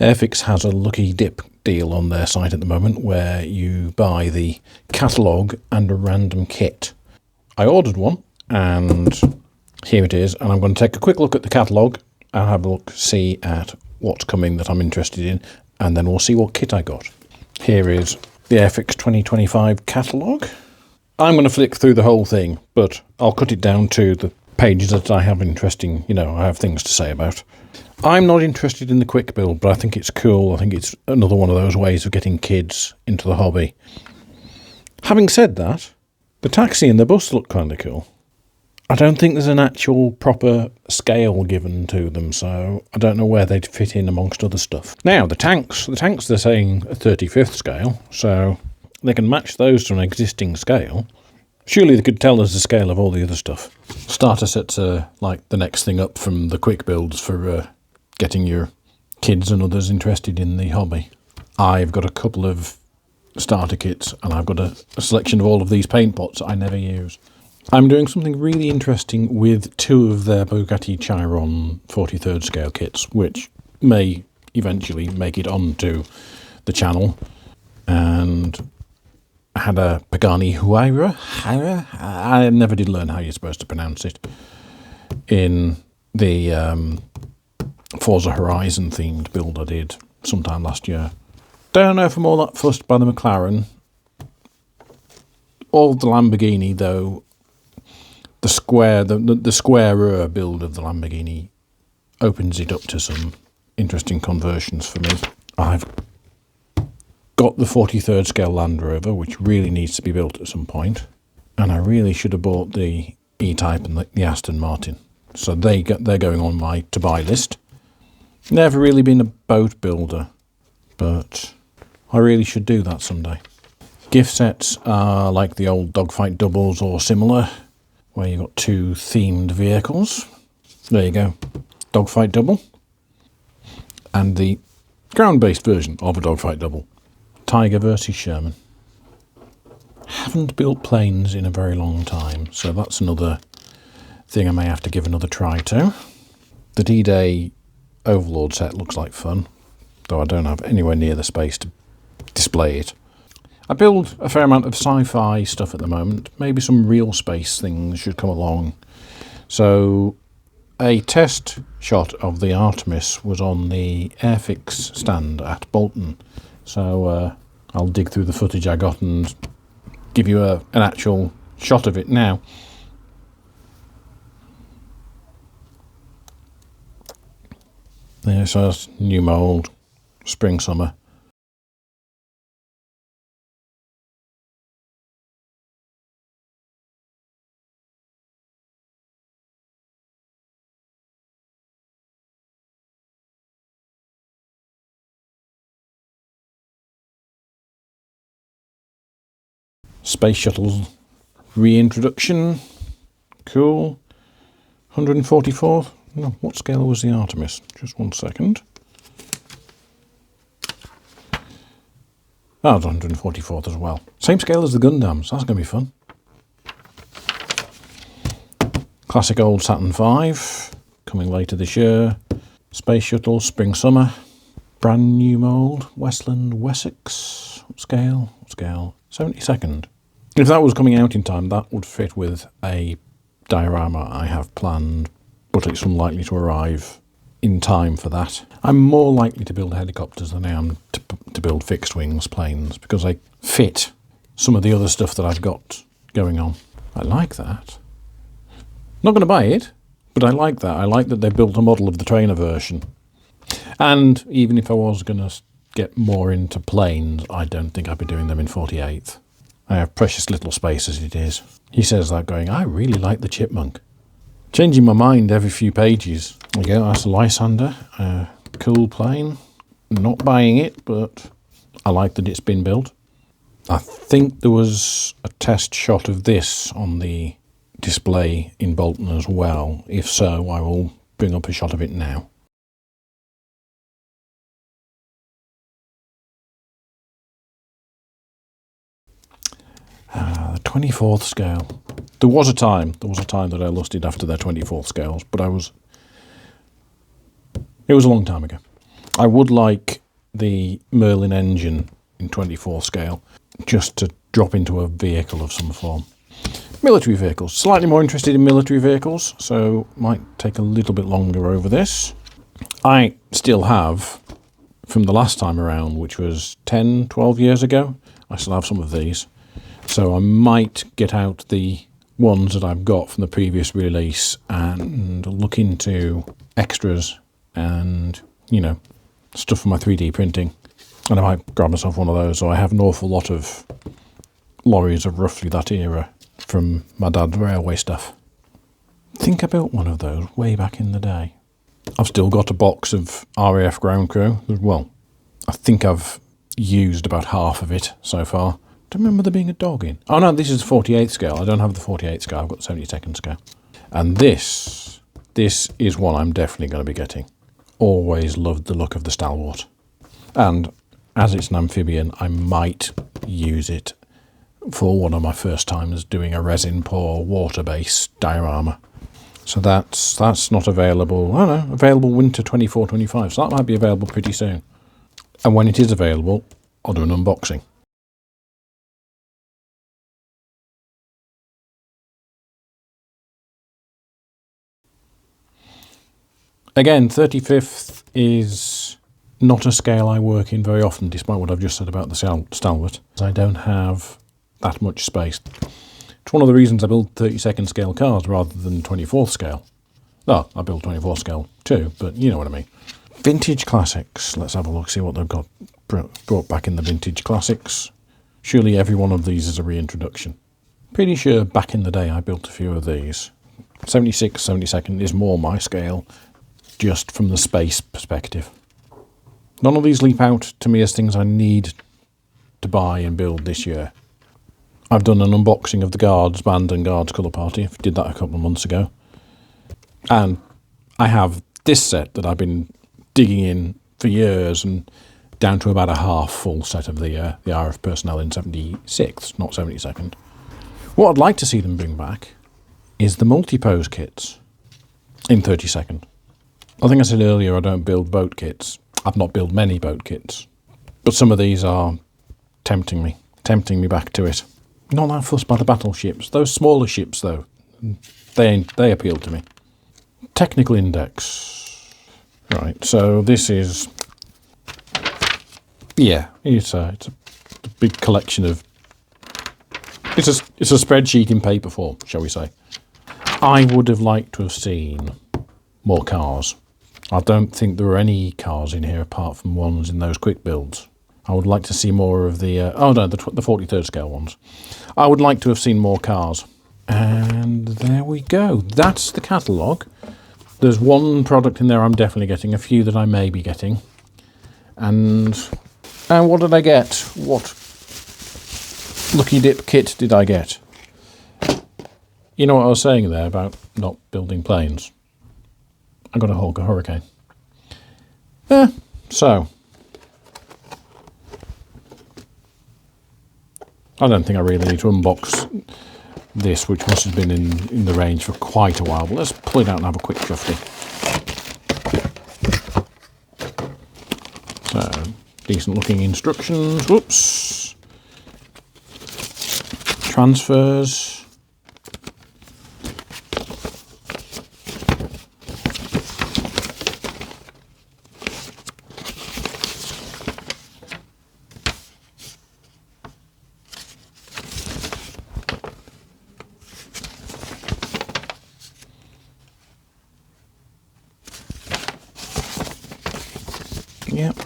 Airfix has a lucky dip deal on their site at the moment where you buy the catalogue and a random kit. I ordered one and here it is, and I'm going to take a quick look at the catalogue and have a look, see at what's coming that I'm interested in, and then we'll see what kit I got. Here is the Airfix 2025 catalogue. I'm going to flick through the whole thing, but I'll cut it down to the pages that I have interesting, I have things to say about. I'm not interested in the quick build, but I think it's cool. I think it's another one of those ways of getting kids into the hobby. Having said that, the taxi and the bus look kind of cool. I don't think there's an actual proper scale given to them, so I don't know where they'd fit in amongst other stuff. Now, the tanks they're saying a 35th scale, so they can match those to an existing scale. Surely they could tell us the scale of all the other stuff. Starter sets are like the next thing up from the quick builds for getting your kids and others interested in the hobby. I've got a couple of starter kits and I've got a selection of all of these paint pots I never use. I'm doing something really interesting with two of their Bugatti Chiron 43rd scale kits, which may eventually make it onto the channel. And I had a Pagani Huayra. I never did learn how you're supposed to pronounce it. In the Forza Horizon themed build I did sometime last year. Don't know if I'm all that fussed by the McLaren or the Lamborghini, though. The squarer build of the Lamborghini opens it up to some interesting conversions for me. I've got the 43rd scale Land Rover, which really needs to be built at some point, and I really should have bought the E-Type and the Aston Martin. So they're going on my to-buy list. Never really been a boat builder, but I really should do that someday. Gift sets are like the old dogfight doubles or similar, where you've got two themed vehicles. There you go, dogfight double. And the ground-based version of a dogfight double, Tiger versus Sherman. Haven't built planes in a very long time, so that's another thing I may have to give another try to. The D-Day Overlord set looks like fun, though I don't have anywhere near the space to display it. I build a fair amount of sci-fi stuff at the moment. Maybe some real space things should come along. So a test shot of the Artemis was on the Airfix stand at Bolton. So I'll dig through the footage I got and give you an actual shot of it now. There's a new mould, spring, summer. Space Shuttle's reintroduction. Cool. 144th. No, what scale was the Artemis? Just 1 second. Oh, it's 144th as well. Same scale as the Gundams. That's going to be fun. Classic old Saturn V. Coming later this year. Space Shuttle, spring, summer. Brand new mould. Westland, Wessex. What scale? 72nd. If that was coming out in time, that would fit with a diorama I have planned, but it's unlikely to arrive in time for that. I'm more likely to build helicopters than I am to build fixed wings planes, because they fit some of the other stuff that I've got going on. I like that. Not going to buy it, but I like that. I like that they built a model of the trainer version. And even if I was going to get more into planes, I don't think I'd be doing them in 48th. I have precious little space as it is. He says that going, I really like the Chipmunk. Changing my mind every few pages. There you go, that's a Lysander. Cool plane. Not buying it, but I like that it's been built. I think there was a test shot of this on the display in Bolton as well. If so, I will bring up a shot of it now. The 24th scale. There was a time that I lusted after their 24th scales, but it was a long time ago. I would like the Merlin engine in 24 scale, just to drop into a vehicle of some form. Military vehicles. Slightly more interested in military vehicles, so might take a little bit longer over this. I still have, from the last time around, which was 10, 12 years ago, I still have some of these. So I might get out the ones that I've got from the previous release and look into extras and, you know, stuff for my 3D printing. And I might grab myself one of those. So I have an awful lot of lorries of roughly that era from my dad's railway stuff. I think I built one of those way back in the day. I've still got a box of RAF Ground Crew as well. I think I've used about half of it so far. Don't remember there being a dog in. Oh no, this is 48th scale. I don't have the 48th scale, I've got 72nd scale. And this is one I'm definitely going to be getting. Always loved the look of the Stalwart. And as it's an amphibian, I might use it for one of my first times doing a resin pour water-based diorama. So that's not available. I don't know, available winter 24-25. So that might be available pretty soon. And when it is available, I'll do an unboxing. Again, 35th is not a scale I work in very often, despite what I've just said about the Stalwart. I don't have that much space. It's one of the reasons I build 32nd scale cars rather than 24th scale. Oh, I build 24th scale too, but you know what I mean. Vintage classics. Let's have a look, see what they've got brought back in the vintage classics. Surely every one of these is a reintroduction. Pretty sure back in the day I built a few of these. 76, 72nd is more my scale, just from the space perspective. None of these leap out to me as things I need to buy and build this year. I've done an unboxing of the Guards Band and Guards Colour Party. I did that a couple of months ago. And I have this set that I've been digging in for years and down to about a half full set of the RF personnel in 76th, not 72nd. What I'd like to see them bring back is the multi-pose kits in 32nd. I think I said earlier I don't build boat kits. I've not built many boat kits. But some of these are tempting me back to it. Not that fussed by the battleships. Those smaller ships, though, they appeal to me. Technical index. Right, so this is... Yeah, it's a big collection of... It's a spreadsheet in paper form, shall we say. I would have liked to have seen more cars. I don't think there were any cars in here apart from ones in those quick builds. I would like to see more of the... the 43rd scale ones. I would like to have seen more cars. And there we go. That's the catalogue. There's one product in there I'm definitely getting, a few that I may be getting. And what did I get? What lucky dip kit did I get? You know what I was saying there about not building planes? I got a Hawker Hurricane. So... I don't think I really need to unbox this, which must have been in the range for quite a while. But let's pull it out and have a quick shufty. So, decent looking instructions. Whoops. Transfers. Yep,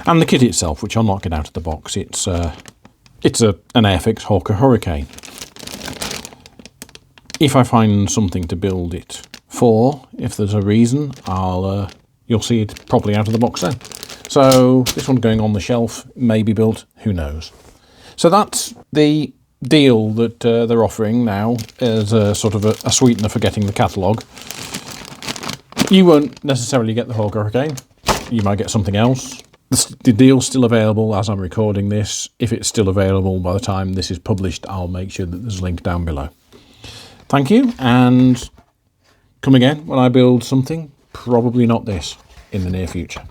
and the kit itself, which I'll not get out of the box, it's an Airfix Hawker Hurricane. If I find something to build it for, if there's a reason, you'll see it properly out of the box then. So this one going on the shelf, may be built, who knows. So that's the deal that they're offering now as a sort of a sweetener for getting the catalogue. You won't necessarily get the Hawker Hurricane. You might get something else. The deal's still available as I'm recording this. If it's still available by the time this is published, I'll make sure that there's a link down below. Thank you, and Come again when I build something, probably not this, in the near future.